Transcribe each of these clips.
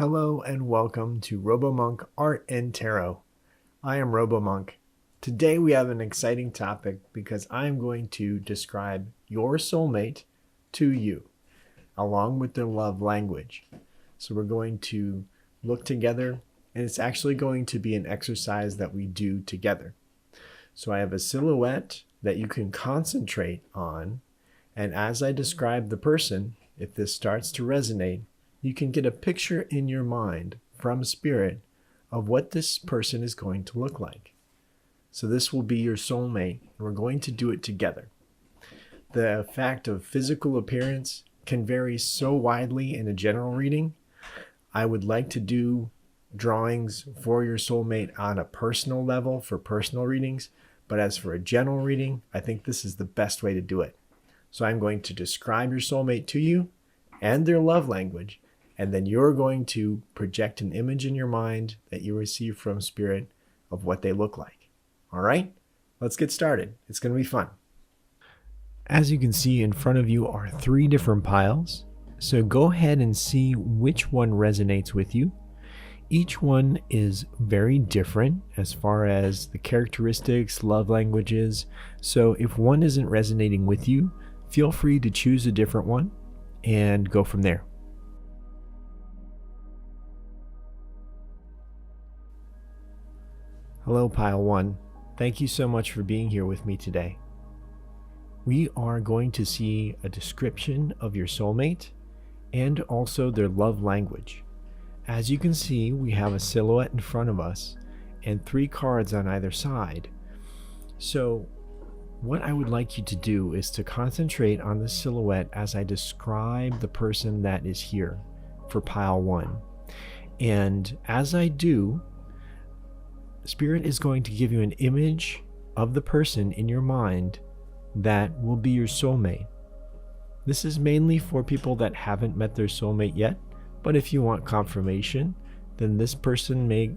Hello and welcome to RoboMonk Art and Tarot. I am RoboMonk. Today we have an exciting topic because I am going to describe your soulmate to you, along with their love language. So we're going to look together, and it's actually going to be an exercise that we do together. So I have a silhouette that you can concentrate on, and as I describe the person, if this starts to resonate, you can get a picture in your mind from spirit of what this person is going to look like. So this will be your soulmate, and we're going to do it together. The fact of physical appearance can vary so widely in a general reading. I would like to do drawings for your soulmate on a personal level for personal readings, but as for a general reading, I think this is the best way to do it. So I'm going to describe your soulmate to you and their love language, and then you're going to project an image in your mind that you receive from spirit of what they look like. All right, let's get started. It's going to be fun. As you can see, in front of you are 3 different piles. So go ahead and see which one resonates with you. Each one is very different as far as the characteristics, love languages. So if one isn't resonating with you, feel free to choose a different one and go from there. Hello, Pile 1. Thank you so much for being here with me today. We are going to see a description of your soulmate and also their love language. As you can see, we have a silhouette in front of us and 3 cards on either side. So what I would like you to do is to concentrate on the silhouette as I describe the person that is here for Pile 1. And as I do, Spirit is going to give you an image of the person in your mind that will be your soulmate. This is mainly for people that haven't met their soulmate yet, but if you want confirmation, then this person may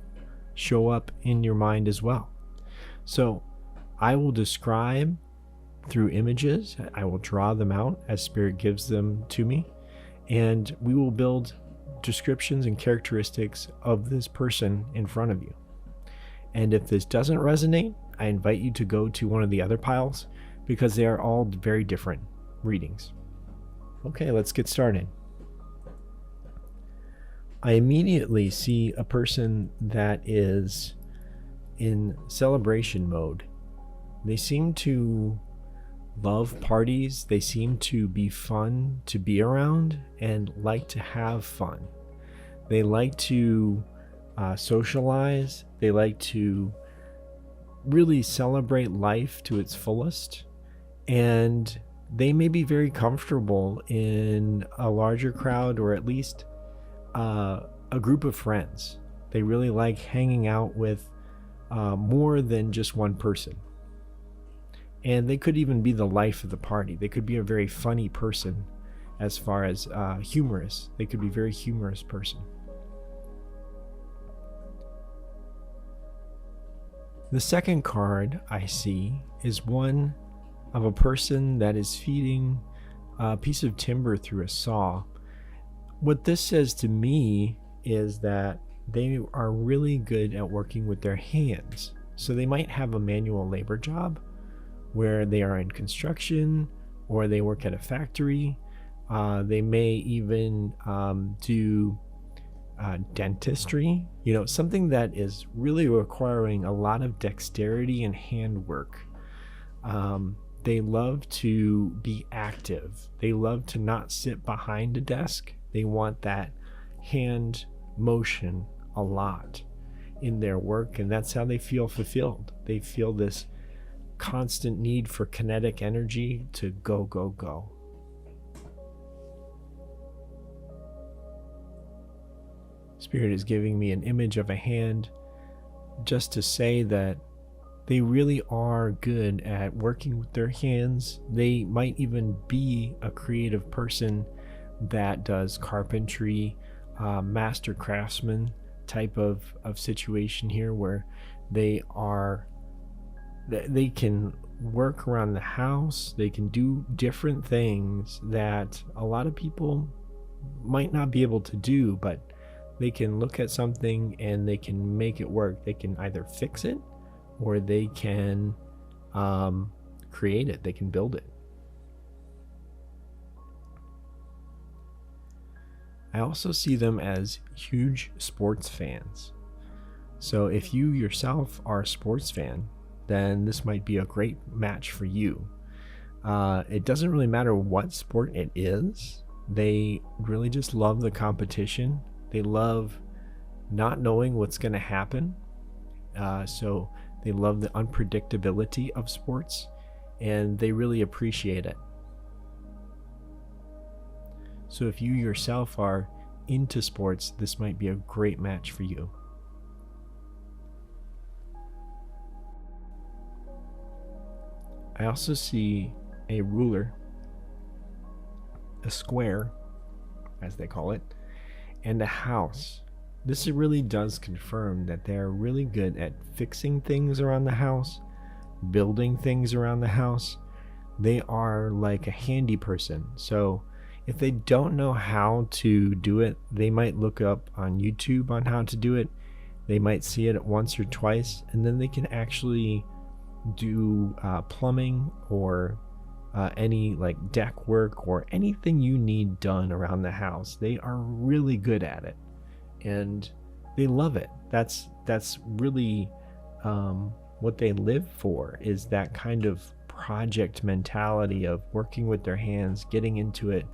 show up in your mind as well. So I will describe through images. I will draw them out as Spirit gives them to me, and we will build descriptions and characteristics of this person in front of you. And if this doesn't resonate, I invite you to go to one of the other piles because they are all very different readings. Okay, let's get started. I immediately see a person that is in celebration mode. They seem to love parties. They seem to be fun to be around and like to have fun. They like to socialize. They like to really celebrate life to its fullest, and they may be very comfortable in a larger crowd or at least a group of friends. They really like hanging out with more than just one person, and they could even be the life of the party. They could be a very funny person as far as humorous. They could be a very humorous person. The second card I see is one of a person that is feeding a piece of timber through a saw. What this says to me is that they are really good at working with their hands. So they might have a manual labor job where they are in construction or they work at a factory. They may even do dentistry, something that is really requiring a lot of dexterity and handwork. They love to be active. They love to not sit behind a desk. They want that hand motion a lot in their work, and that's how they feel fulfilled. They feel this constant need for kinetic energy to go, go, go. Spirit is giving me an image of a hand just to say that they really are good at working with their hands. They might even be a creative person that does carpentry, master craftsman type of situation here, where they can work around the house. They can do different things that a lot of people might not be able to do, but They can look at something and they can make it work. They can either fix it or they can create it. They can build it. I also see them as huge sports fans. So if you yourself are a sports fan, then this might be a great match for you. It doesn't really matter what sport it is. They really just love the competition. They love not knowing what's going to happen. So they love the unpredictability of sports, and they really appreciate it. So if you yourself are into sports, this might be a great match for you. I also see a ruler, a square, as they call it, and a house. This really does confirm that they're really good at fixing things around the house, building things around the house. They are like a handy person. So if they don't know how to do it, they might look up on YouTube on how to do it. They might see it once or twice, and then they can actually do plumbing or any like deck work or anything you need done around the house. They are really good at it, and they love it. That's really what they live for, is that kind of project mentality of working with their hands, getting into it,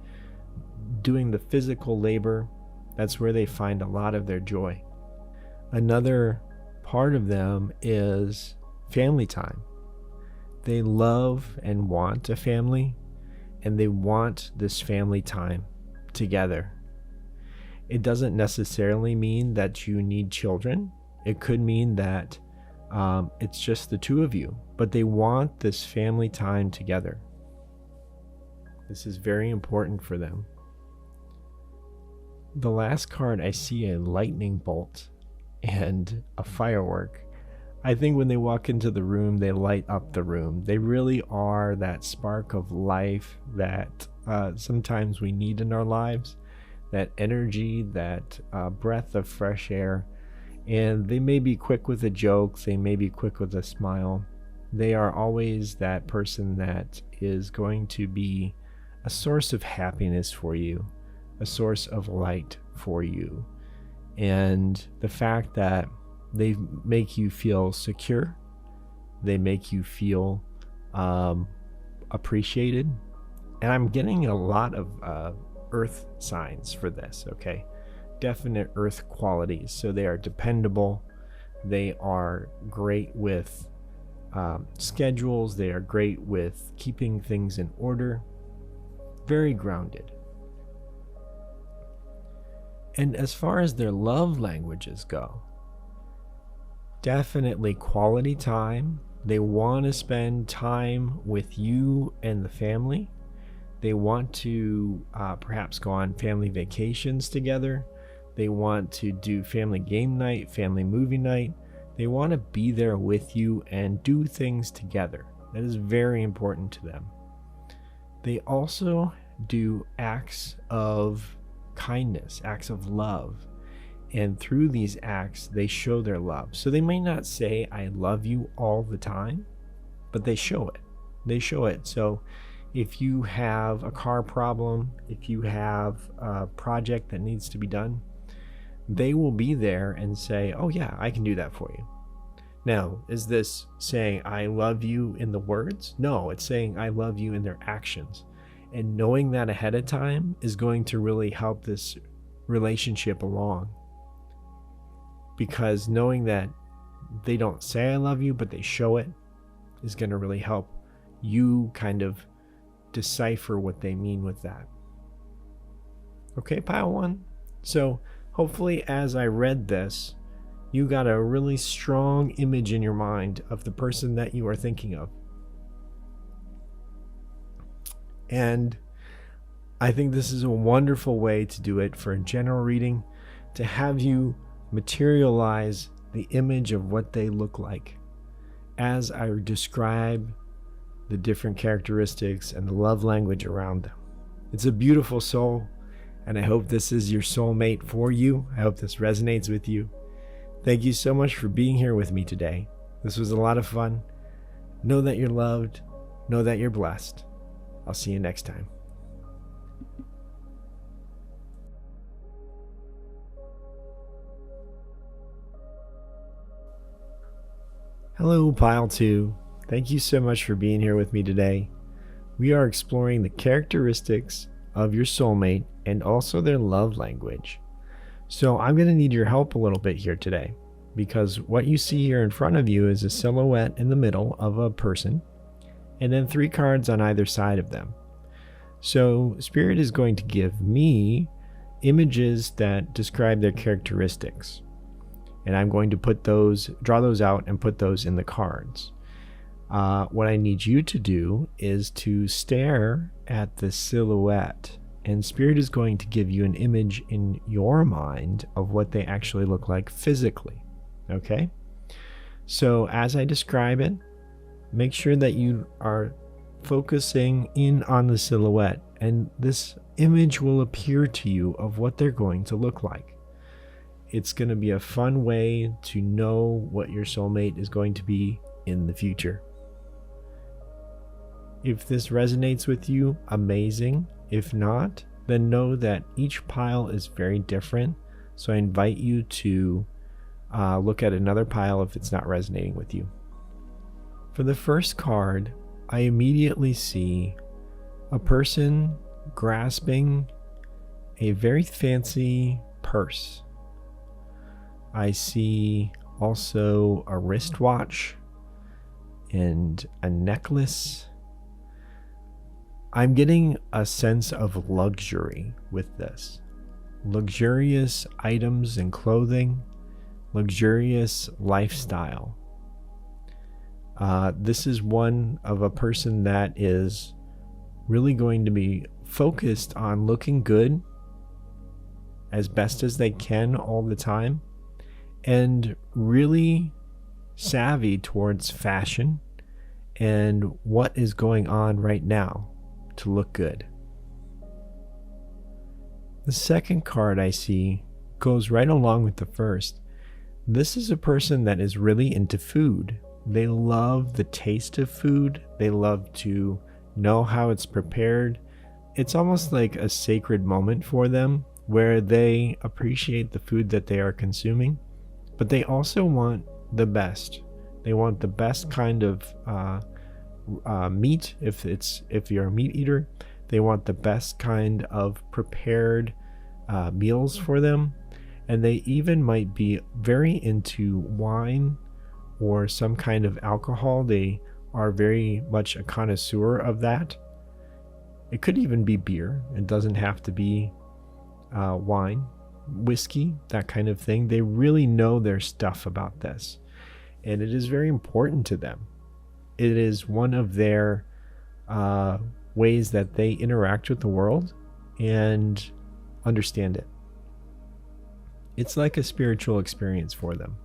doing the physical labor. That's where they find a lot of their joy. Another part of them is family time. They love and want a family, and they want this family time together. It doesn't necessarily mean that you need children. It could mean that it's just the two of you, but they want this family time together. This is very important for them. The last card, I see a lightning bolt and a firework. I think when they walk into the room, they light up the room. They really are that spark of life that sometimes we need in our lives, that energy, that breath of fresh air. And they may be quick with a joke, they may be quick with a smile. They are always that person that is going to be a source of happiness for you, a source of light for you. And the fact that they make you feel secure, they make you feel appreciated. And I'm getting a lot of earth signs for this, okay? Definite earth qualities. So they are dependable, they are great with schedules, they are great with keeping things in order, very grounded. And as far as their love languages go, definitely quality time. They want to spend time with you and the family. They want to perhaps go on family vacations together. They want to do family game night, family movie night. They want to be there with you and do things together. That is very important to them. They also do acts of kindness, acts of love. And through these acts, they show their love. So they may not say, I love you all the time, but they show it. They show it. So if you have a car problem, if you have a project that needs to be done, they will be there and say, oh yeah, I can do that for you. Now, is this saying I love you in the words? No, it's saying I love you in their actions. And knowing that ahead of time is going to really help this relationship along. Because knowing that they don't say I love you, but they show it, is going to really help you kind of decipher what they mean with that. Okay, pile one? So hopefully as I read this, you got a really strong image in your mind of the person that you are thinking of. And I think this is a wonderful way to do it for a general reading, to have you materialize the image of what they look like as I describe the different characteristics and the love language around them. It's a beautiful soul, And I hope this is your soulmate for you. I hope this resonates with you. Thank you so much for being here with me today. This was a lot of fun. Know that you're loved. Know that you're blessed. I'll see you next time. Hello, Pile 2. Thank you so much for being here with me today. We are exploring the characteristics of your soulmate and also their love language. So I'm going to need your help a little bit here today, because what you see here in front of you is a silhouette in the middle of a person and then 3 cards on either side of them. So Spirit is going to give me images that describe their characteristics. And I'm going to draw those out and put those in the cards. What I need you to do is to stare at the silhouette, and Spirit is going to give you an image in your mind of what they actually look like physically. Okay? So as I describe it, make sure that you are focusing in on the silhouette, and this image will appear to you of what they're going to look like. It's going to be a fun way to know what your soulmate is going to be in the future. If this resonates with you, amazing. If not, then know that each pile is very different. So I invite you to look at another pile if it's not resonating with you. For the first card, I immediately see a person grasping a very fancy purse. I see also a wristwatch and a necklace. I'm getting a sense of luxury with this. Luxurious items and clothing, luxurious lifestyle. This is one of a person that is really going to be focused on looking good as best as they can all the time, and really savvy towards fashion and what is going on right now to look good. The second card I see goes right along with the first. This is a person that is really into food. They love the taste of food. They love to know how it's prepared. It's almost like a sacred moment for them where they appreciate the food that they are consuming, but they also want the best. They want the best kind of meat. If you're a meat eater, they want the best kind of prepared meals for them, and they even might be very into wine or some kind of alcohol. They are very much a connoisseur of that. It could even be beer. It doesn't have to be wine, whiskey, that kind of thing. They really know their stuff about this, and it is very important to them. It is one of their ways that they interact with the world and understand it. It's like a spiritual experience for them.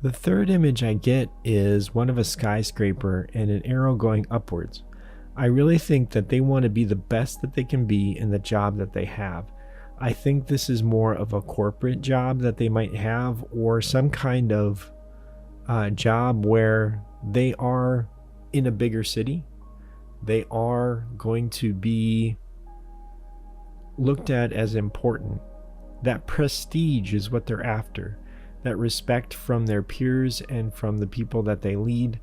The third image I get is one of a skyscraper and an arrow going upwards. I really think that they want to be the best that they can be in the job that they have. I think this is more of a corporate job that they might have, or some kind of job where they are in a bigger city. They are going to be looked at as important. That prestige is what they're after. That respect from their peers and from the people that they lead.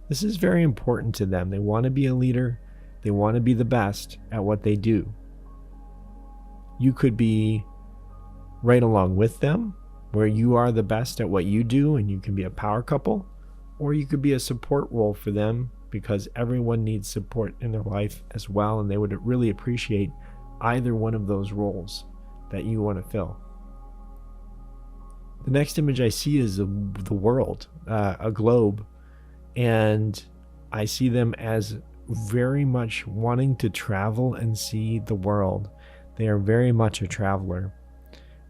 This is very important to them. They want to be a leader. They want to be the best at what they do. You could be right along with them, where you are the best at what you do and you can be a power couple, or you could be a support role for them, because everyone needs support in their life as well, and they would really appreciate either one of those roles that you want to fill. The next image I see is the world, a globe, and I see them as very much wanting to travel and see the world. They are very much a traveler.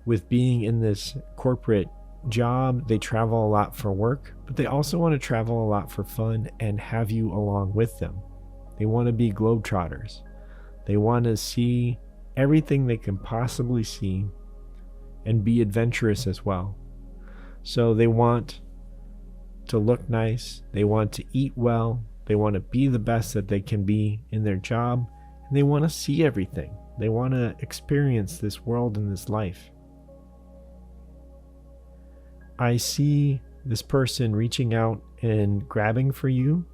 With being in this corporate job, they travel a lot for work, but they also want to travel a lot for fun and have you along with them. They want to be globetrotters. They want to see everything they can possibly see and be adventurous as well. So they want to look nice, they want to eat well, they want to be the best that they can be in their job, and they want to see everything. They want to experience this world and this life. I see this person reaching out and grabbing for you,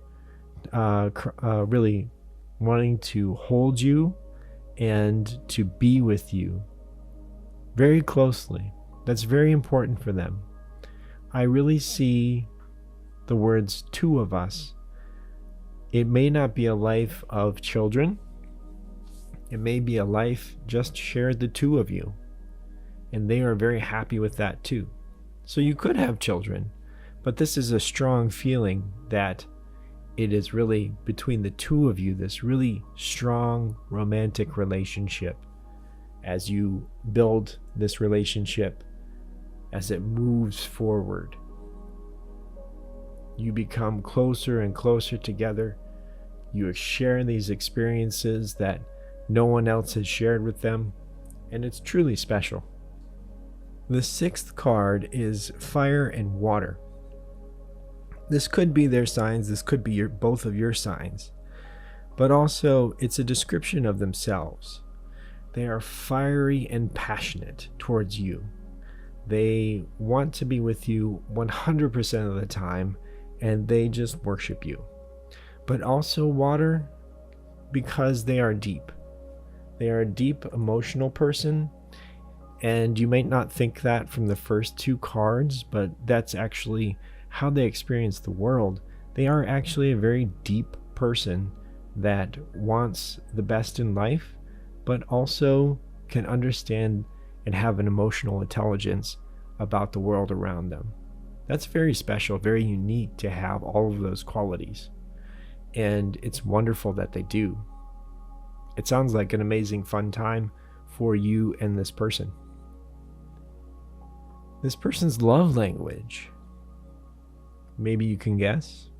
really wanting to hold you and to be with you very closely. That's very important for them. I really see the words two of us. It may not be a life of children. It may be a life just shared the two of you. And they are very happy with that too. So you could have children, but this is a strong feeling that it is really between the two of you, this really strong romantic relationship. As you build this relationship, as it moves forward, you become closer and closer together. You share these experiences that no one else has shared with them, and it's truly special. The sixth card is fire and water. This could be their signs, this could be both of your signs, but also it's a description of themselves. They are fiery and passionate towards you. They want to be with you 100% of the time, and they just worship you. But also water, because they are deep. They are a deep emotional person, and you might not think that from the first two cards, but that's actually how they experience the world. They are actually a very deep person that wants the best in life, but also can understand and have an emotional intelligence about the world around them. That's very special, very unique to have all of those qualities. And it's wonderful that they do. It sounds like an amazing fun time for you and this person. This person's love language. Maybe you can guess.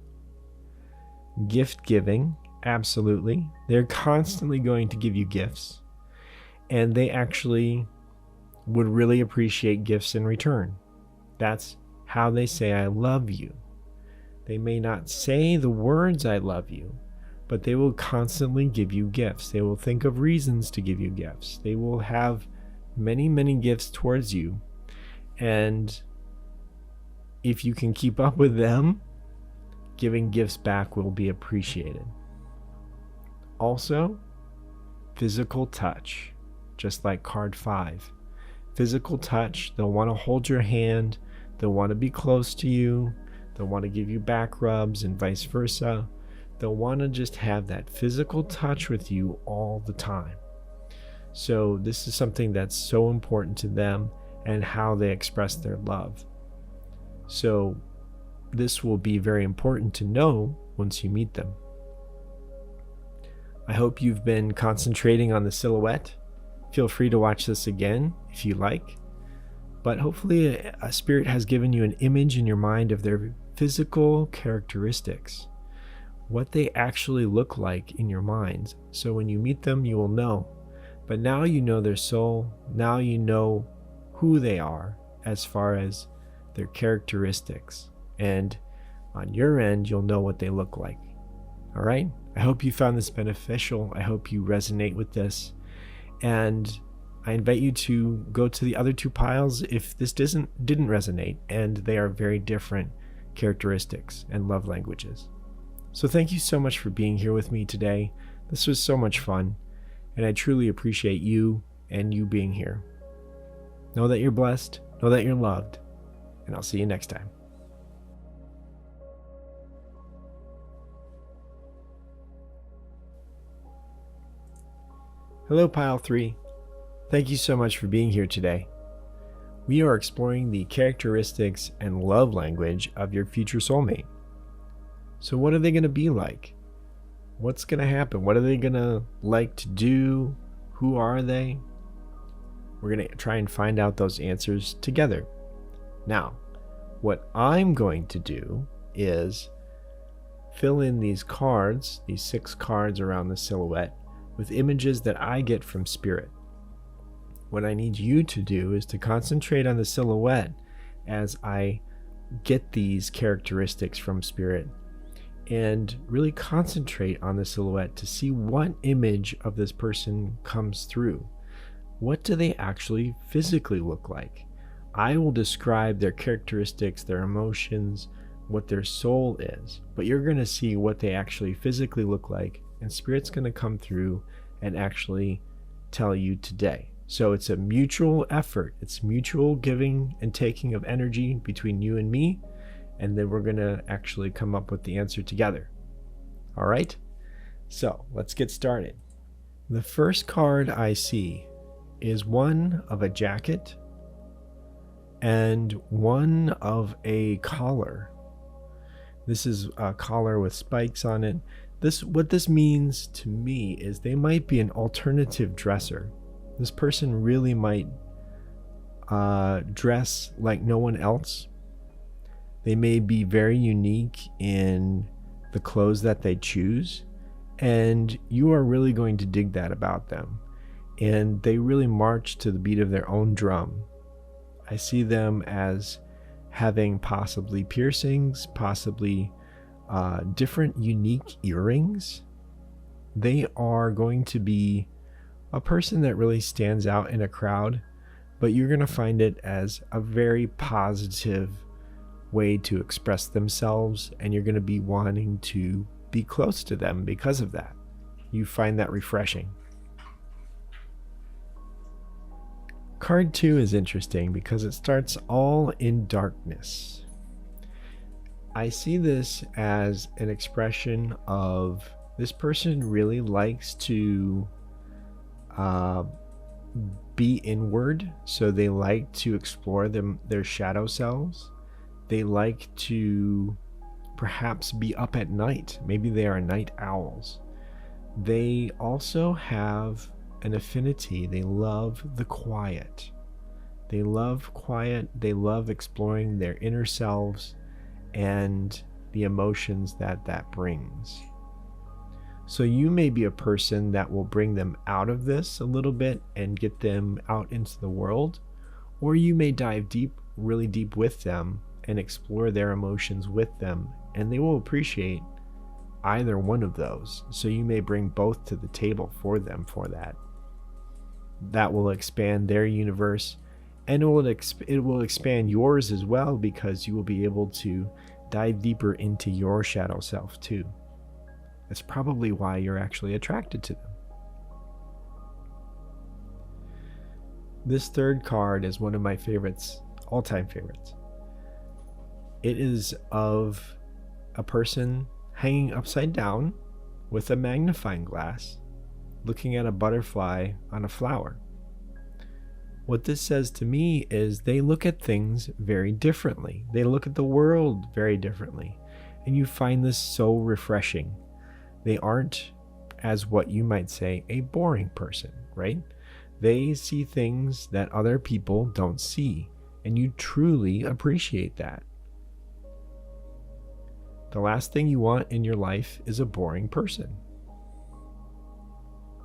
Gift giving, absolutely. They're constantly going to give you gifts. And they actually would really appreciate gifts in return. That's how they say I love you. They may not say the words I love you, but they will constantly give you gifts. They will think of reasons to give you gifts. They will have many, many gifts towards you. And if you can keep up with them, giving gifts back will be appreciated. Also, physical touch, just like card 5. Physical touch, they'll want to hold your hand, they'll want to be close to you, they'll want to give you back rubs and vice versa. They'll want to just have that physical touch with you all the time. So this is something that's so important to them and how they express their love. So this will be very important to know once you meet them. I hope you've been concentrating on the silhouette. Feel free to watch this again if you like. But hopefully a spirit has given you an image in your mind of their physical characteristics, what they actually look like in your mind. So when you meet them, you will know. But now you know their soul. Now you know who they are as far as their characteristics. And on your end, you'll know what they look like. All right? I hope you found this beneficial. I hope you resonate with this. And I invite you to go to the other two piles if this didn't resonate, and they are very different characteristics and love languages. So thank you so much for being here with me today. This was so much fun, and I truly appreciate you and you being here. Know that you're blessed, know that you're loved, and I'll see you next time. Hello, Pile 3. Thank you so much for being here today. We are exploring the characteristics and love language of your future soulmate. So what are they going to be like? What's going to happen? What are they going to like to do? Who are they? We're going to try and find out those answers together. Now, what I'm going to do is fill in these cards, these 6 cards around the silhouette, with images that I get from spirit. What I need you to do is to concentrate on the silhouette as I get these characteristics from spirit, and really concentrate on the silhouette to see what image of this person comes through. What do they actually physically look like? I will describe their characteristics, their emotions, what their soul is, but you're going to see what they actually physically look like, and spirit's going to come through and actually tell you today. So it's a mutual effort. It's mutual giving and taking of energy between you and me, and then we're going to actually come up with the answer together. All right? So let's get started. The first card I see is one of a jacket and one of a collar. This is a collar with spikes on it. What this means to me is they might be an alternative dresser. This person really might dress like no one else. They may be very unique in the clothes that they choose, and you are really going to dig that about them. And they really march to the beat of their own drum. I see them as having possibly piercings, possibly different unique earrings. They are going to be a person that really stands out in a crowd, but you're going to find it as a very positive way to express themselves, and you're going to be wanting to be close to them because of that. You find that refreshing. Card 2 is interesting because it starts all in darkness. I see this as an expression of this person really likes to be inward, so they like to explore their shadow selves. They like to perhaps be up at night. Maybe they are night owls. They also have an affinity. They love the quiet. They love quiet. They love exploring their inner selves and the emotions that brings. So you may be a person that will bring them out of this a little bit and get them out into the world, or you may dive deep, really deep with them and explore their emotions with them, and they will appreciate either one of those. So you may bring both to the table for them for that. That will expand their universe, and it will expand yours as well, because you will be able to dive deeper into your shadow self too. That's probably why you're actually attracted to them. This third card is one of my favorites, all-time favorites. It is of a person hanging upside down with a magnifying glass, looking at a butterfly on a flower. What this says to me is they look at things very differently. They look at the world very differently. And you find this so refreshing. They aren't, as what you might say, a boring person, right? They see things that other people don't see, and you truly appreciate that. The last thing you want in your life is a boring person.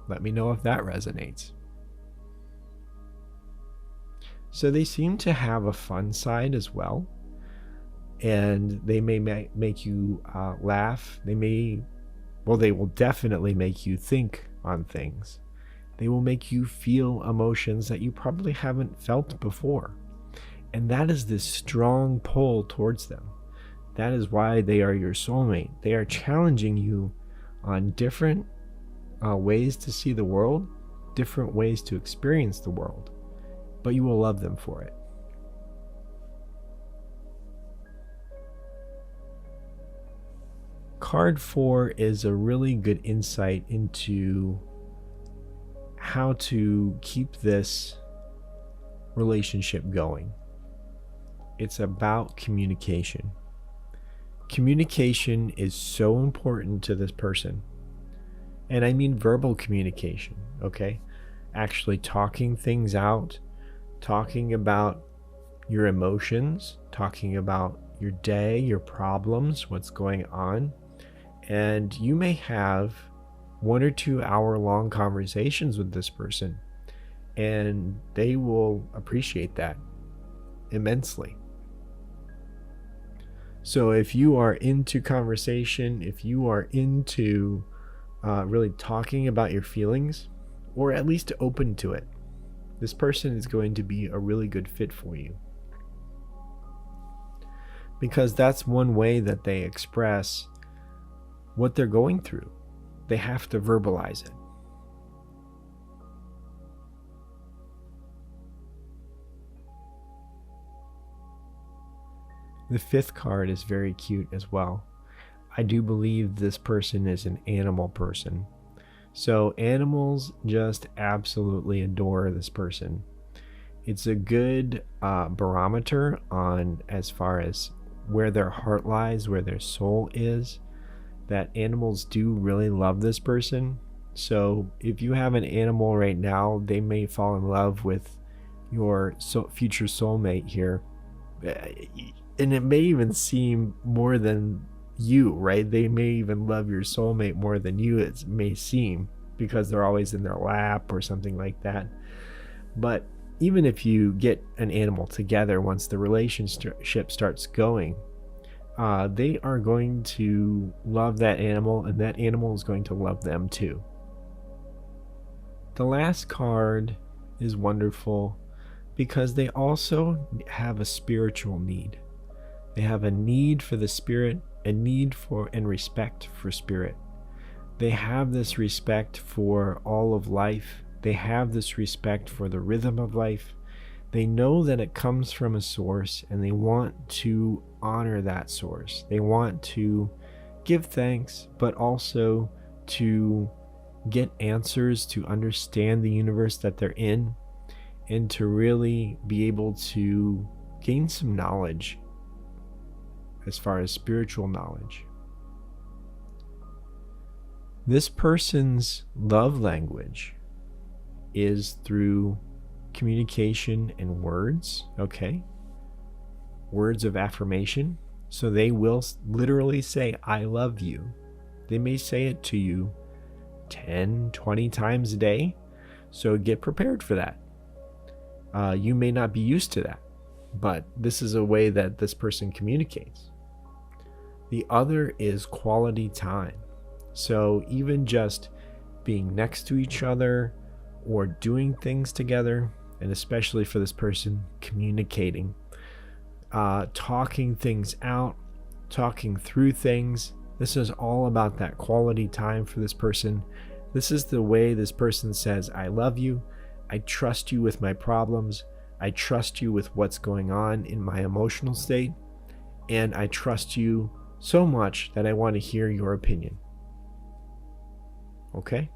Let me know if that resonates. So they seem to have a fun side as well, and they may make you laugh. They will definitely make you think on things. They will make you feel emotions that you probably haven't felt before. And that is this strong pull towards them. That is why they are your soulmate. They are challenging you on different ways to see the world, different ways to experience the world, but you will love them for it. Card 4 is a really good insight into how to keep this relationship going. It's about communication. Communication is so important to this person. And I mean verbal communication, okay? Actually talking things out, talking about your emotions, talking about your day, your problems, what's going on. And you may have 1 or 2 hour long conversations with this person, and they will appreciate that immensely. So if you are into conversation, if you are into really talking about your feelings, or at least open to it, this person is going to be a really good fit for you. Because that's one way that they express what they're going through. They have to verbalize it. The 5th card is very cute as well. I do believe this person is an animal person. So animals just absolutely adore this person. It's a good barometer on as far as where their heart lies, where their soul is, that animals do really love this person. So if you have an animal right now, they may fall in love with your future soulmate here. And it may even seem more than you, right? They may even love your soulmate more than you, it may seem, because they're always in their lap or something like that. But even if you get an animal together, once the relationship starts going, they are going to love that animal, and that animal is going to love them too. The last card is wonderful because they also have a spiritual need. They have a need for the spirit, a need for and respect for spirit. They have this respect for all of life. They have this respect for the rhythm of life. They know that it comes from a source, and they want to honor that source. They want to give thanks, but also to get answers, to understand the universe that they're in, and to really be able to gain some knowledge as far as spiritual knowledge. This person's love language is through communication and words, okay? Words of affirmation. So they will literally say, I love you. They may say it to you 10, 20 times a day. So get prepared for that. You may not be used to that, but this is a way that this person communicates. The other is quality time. So even just being next to each other or doing things together, and especially for this person, communicating, talking things out, talking through things. This is all about that quality time for this person. This is the way this person says, I love you. I trust you with my problems. I trust you with what's going on in my emotional state. And I trust you so much that I want to hear your opinion. Okay?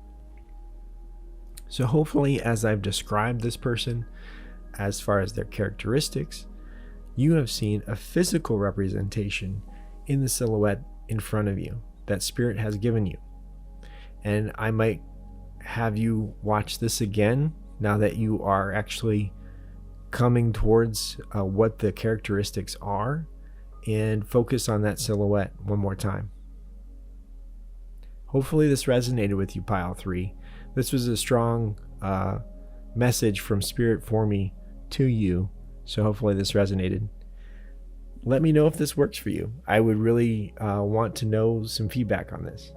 So hopefully, as I've described this person, as far as their characteristics, you have seen a physical representation in the silhouette in front of you that Spirit has given you. And I might have you watch this again now that you are actually coming towards what the characteristics are, and focus on that silhouette one more time. Hopefully this resonated with you, Pile 3. This was a strong message from Spirit for me to you, so hopefully this resonated. Let me know if this works for you. I would really want to know some feedback on this.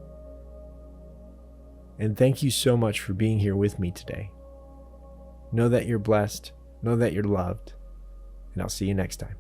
And thank you so much for being here with me today. Know that you're blessed, know that you're loved, and I'll see you next time.